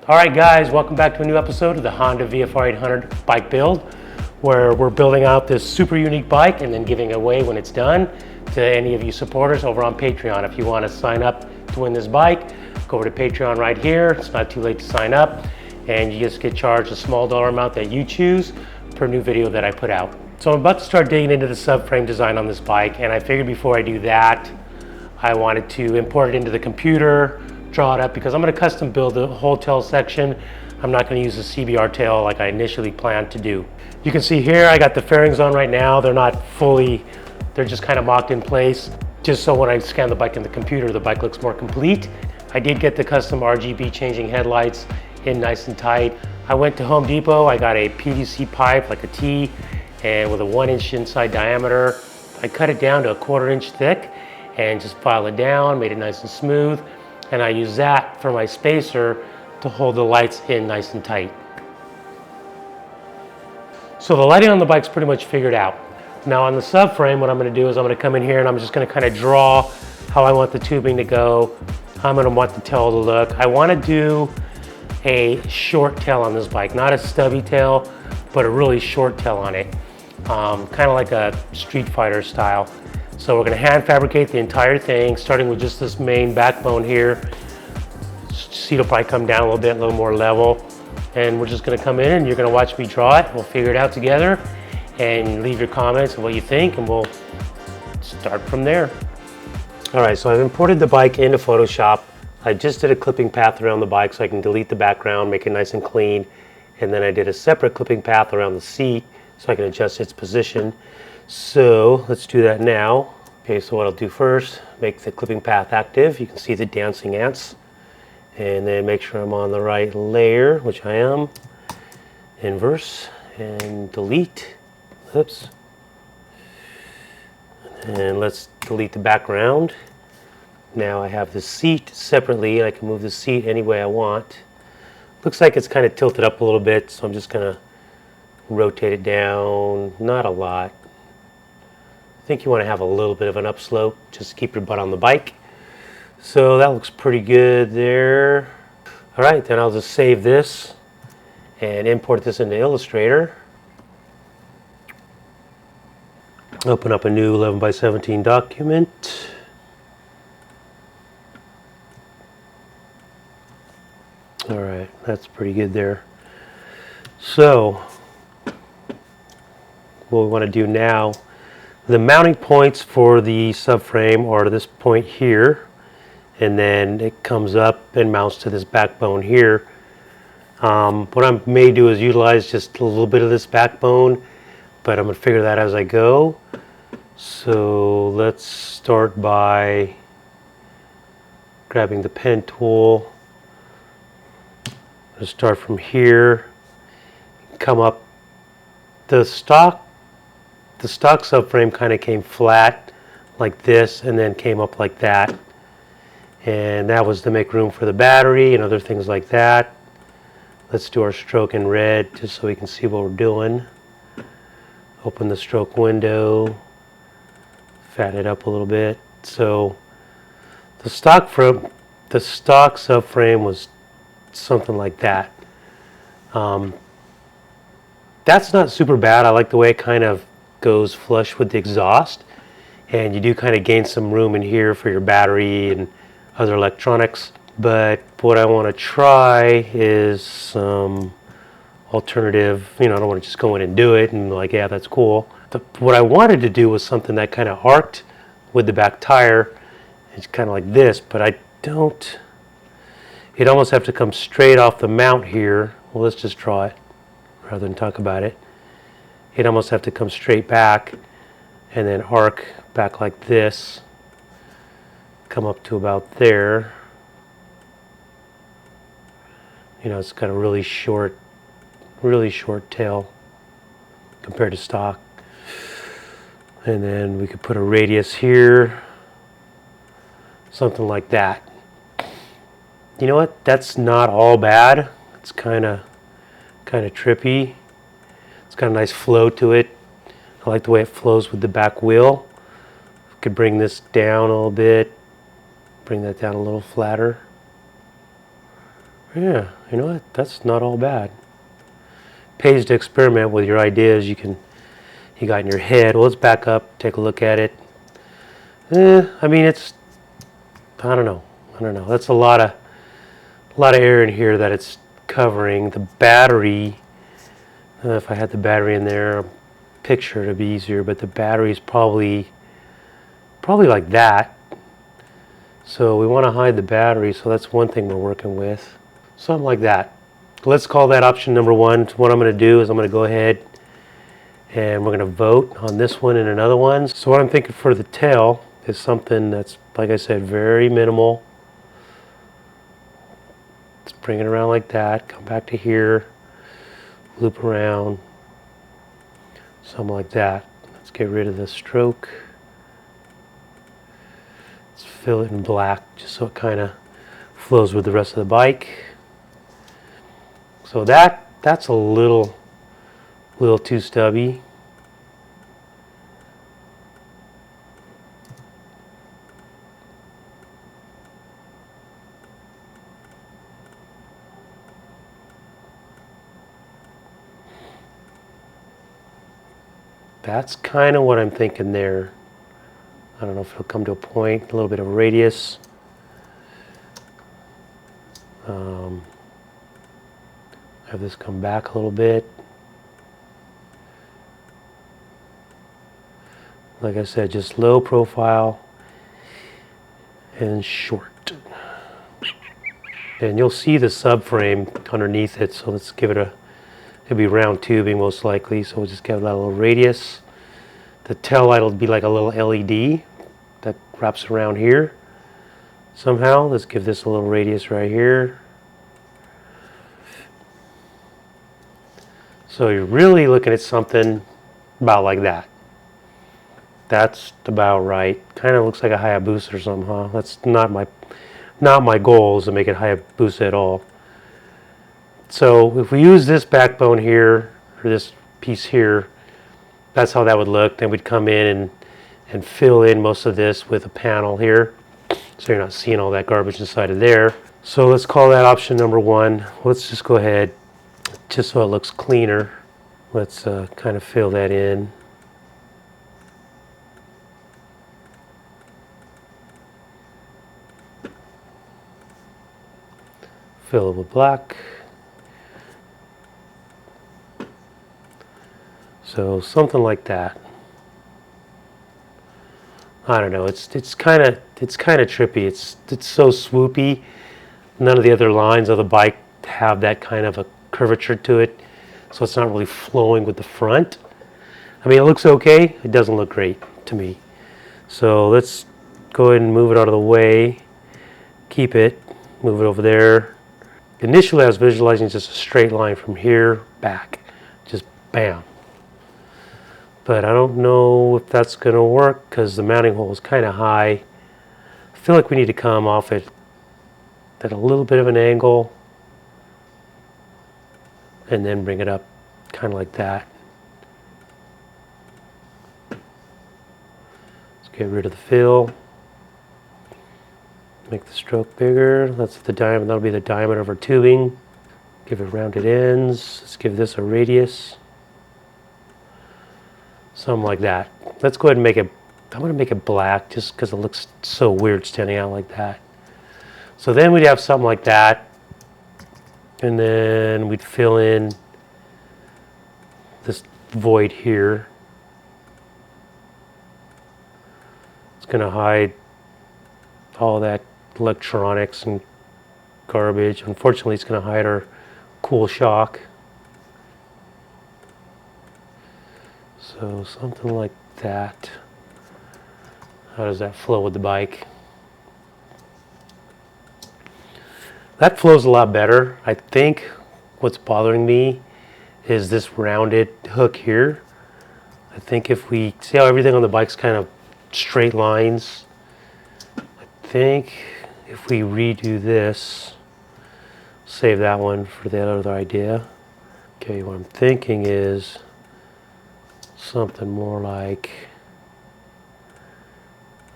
Alright guys, welcome back to a new episode of the Honda VFR800 bike build, where we're building out this super unique bike and then giving it away when it's done to any of you supporters over on Patreon. If you want to sign up to win this bike, go over to Patreon right here. It's not too late to sign up, and you just get charged a small dollar amount that you choose per new video that I put out. So I'm about to start digging into the subframe design on this bike, and I figured before I do that, I wanted to import it into the computer, draw it up, because I'm going to custom build the whole tail section. I'm not going to use the CBR tail like I initially planned to do. You can see here I got the fairings on right now. They're not fully, they're just kind of mocked in place, just so when I scan the bike in the computer, the bike looks more complete. I did get the custom RGB changing headlights in nice and tight. I went to Home Depot, I got a PVC pipe like a T, and with a 1-inch inside diameter. I cut it down to a 1/4 inch thick and just file it down, made it nice and smooth. And I use that for my spacer to hold the lights in nice and tight. So the lighting on the bike's pretty much figured out. Now on the subframe, what I'm going to do is I'm going to come in here and I'm just going to kind of draw how I want the tubing to go. I'm going to want the tail to look. I want to do a short tail on this bike, not a stubby tail, but a really short tail on it, kind of like a Street Fighter style. So we're going to hand fabricate the entire thing, starting with just this main backbone here. Seat will probably come down a little bit, a little more level. And we're just going to come in and you're going to watch me draw it. We'll figure it out together and leave your comments and what you think, and we'll start from there. All right, so I've imported the bike into Photoshop. I just did a clipping path around the bike so I can delete the background, make it nice and clean. And then I did a separate clipping path around the seat so I can adjust its position. So let's do that now. Okay, so what I'll do first, make the clipping path active. You can see the dancing ants. And then make sure I'm on the right layer, which I am. Inverse and delete. Oops. And let's delete the background. Now I have the seat separately. I can move the seat any way I want. Looks like it's kind of tilted up a little bit, so I'm just gonna rotate it down, not a lot. I think you want to have a little bit of an upslope just to keep your butt on the bike. So that looks pretty good there. All right, then I'll just save this and import this into Illustrator. Open up a new 11x17 document. All right, that's pretty good there. So what we want to do now, the mounting points for the subframe are this point here, and then it comes up and mounts to this backbone here. What I may do is utilize just a little bit of this backbone, but I'm going to figure that as I go. So let's start by grabbing the pen tool. Let's start from here, come up. The stock subframe kind of came flat like this and then came up like that. And that was to make room for the battery and other things like that. Let's do our stroke in red just so we can see what we're doing. Open the stroke window, fatten it up a little bit. So the stock subframe was something like that. That's not super bad. I like the way it kind of goes flush with the exhaust, and you do kind of gain some room in here for your battery and other electronics. But what I want to try is some alternative, I don't want to just go in and do it and like, yeah, that's cool. What I wanted to do was something that kind of arced with the back tire. It's kind of like this, but I don't, it'd almost have to come straight off the mount here. Well, let's just draw it rather than talk about it. It'd almost have to come straight back and then arc back like this, come up to about there. It's got a really short tail compared to stock. And then we could put a radius here, something like that. You know what? That's not all bad. It's kind of trippy. It's got a nice flow to it. I like the way it flows with the back wheel. Could bring this down a little bit, bring that down a little flatter. Yeah, you know what? That's not all bad. Pays to experiment with your ideas you got in your head. Well, let's back up, take a look at it. I mean, I don't know. That's a lot of air in here that it's covering. The battery, if I had the battery in there, picture it'd be easier, but the battery is probably like that. So we want to hide the battery, so that's one thing we're working with. Something like that. Let's call that option number one. What I'm going to do is I'm going to go ahead and we're going to vote on this one and another one. So what I'm thinking for the tail is something that's, like I said, very minimal. Let's bring it around like that, come back to here, loop around, something like that. Let's get rid of the stroke. Let's fill it in black just so it kind of flows with the rest of the bike. So that's a little too stubby. That's kind of what I'm thinking there. I don't know if it'll come to a point, a little bit of radius. Have this come back a little bit. Like I said, just low profile and short. And you'll see the subframe underneath it, so let's give it it'll be round tubing most likely, so we'll just give that a little radius. The tail light will be like a little LED that wraps around here somehow. Let's give this a little radius right here. So you're really looking at something about like that. That's about right. Kind of looks like a Hayabusa or something, huh? That's not my goal is to make it Hayabusa at all. So if we use this backbone here, or this piece here, that's how that would look. Then we'd come in and fill in most of this with a panel here, so you're not seeing all that garbage inside of there. So let's call that option number one. Let's just go ahead, just so it looks cleaner. Let's kind of fill that in. Fill it with black. So something like that. I don't know. It's kind of trippy. It's so swoopy. None of the other lines of the bike have that kind of a curvature to it, so it's not really flowing with the front. I mean, it looks okay. It doesn't look great to me. So let's go ahead and move it out of the way. Keep it. Move it over there. Initially, I was visualizing just a straight line from here back, just bam. But I don't know if that's going to work because the mounting hole is kind of high. I feel like we need to come off it at a little bit of an angle and then bring it up kind of like that. Let's get rid of the fill. Make the stroke bigger. That's the diameter. That'll be the diameter of our tubing. Give it rounded ends. Let's give this a radius. Something like that. Let's go ahead and make it, I'm going to make it black just because it looks so weird standing out like that. So then we'd have something like that. And then we'd fill in this void here. It's going to hide all that electronics and garbage. Unfortunately, it's going to hide our cool shock. So something like that. How does that flow with the bike? That flows a lot better. I think what's bothering me is this rounded hook here. I think if we see how everything on the bike's kind of straight lines, I think if we redo this, save that one for the other idea. Okay, what I'm thinking is something more like,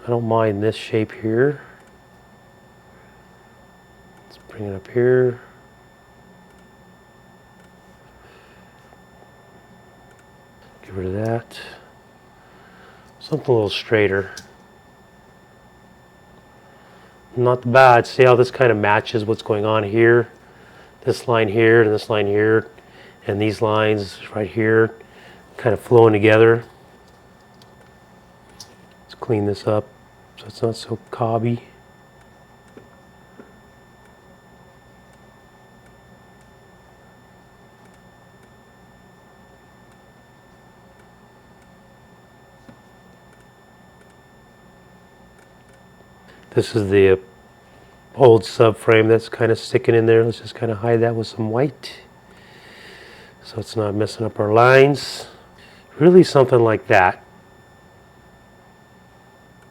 I don't mind this shape here. Let's bring it up here. Get rid of that. Something a little straighter. Not bad. See how this kind of matches what's going on here? This line here and this line here, and these lines right here kind of flowing together. Let's clean this up so it's not so cobby. This is the old subframe that's kind of sticking in there. Let's just kind of hide that with some white so it's not messing up our lines. Really something like that.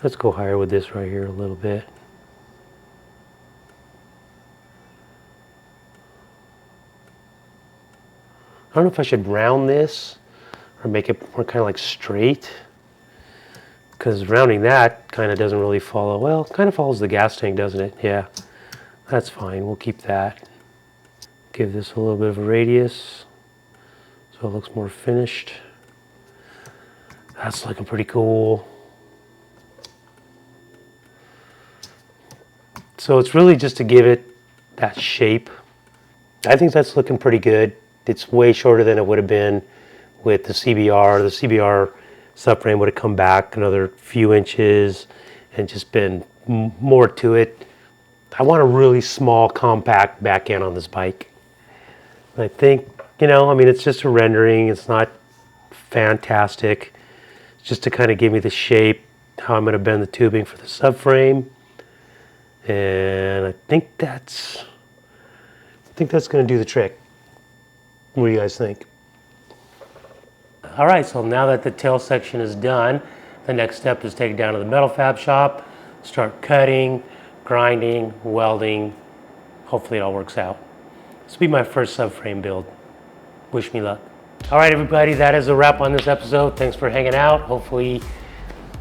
Let's go higher with this right here a little bit. I don't know if I should round this or make it more kind of like straight, because rounding that kind of doesn't really follow. Well, it kind of follows the gas tank, doesn't it? Yeah, that's fine. We'll keep that. Give this a little bit of a radius so it looks more finished. That's looking pretty cool. So it's really just to give it that shape. I think that's looking pretty good. It's way shorter than it would have been with the CBR. The CBR subframe would have come back another few inches and just been more to it. I want a really small, compact back end on this bike. And I think, I mean, it's just a rendering. It's not fantastic. It's just to kind of give me the shape, how I'm going to bend the tubing for the subframe. And I think that's going to do the trick. What do you guys think? All right, so now that the tail section is done, the next step is take it down to the metal fab shop, start cutting, grinding, welding. Hopefully it all works out. This will be my first subframe build. Wish me luck. All right, everybody, that is a wrap on this episode. Thanks for hanging out. Hopefully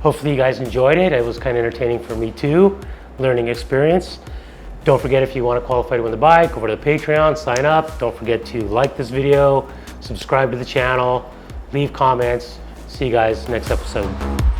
you guys enjoyed it. It was kind of entertaining for me too, learning experience. Don't forget, if you want to qualify to win the bike, go over to the Patreon, sign up. Don't forget to like this video, subscribe to the channel, leave comments. See you guys next episode.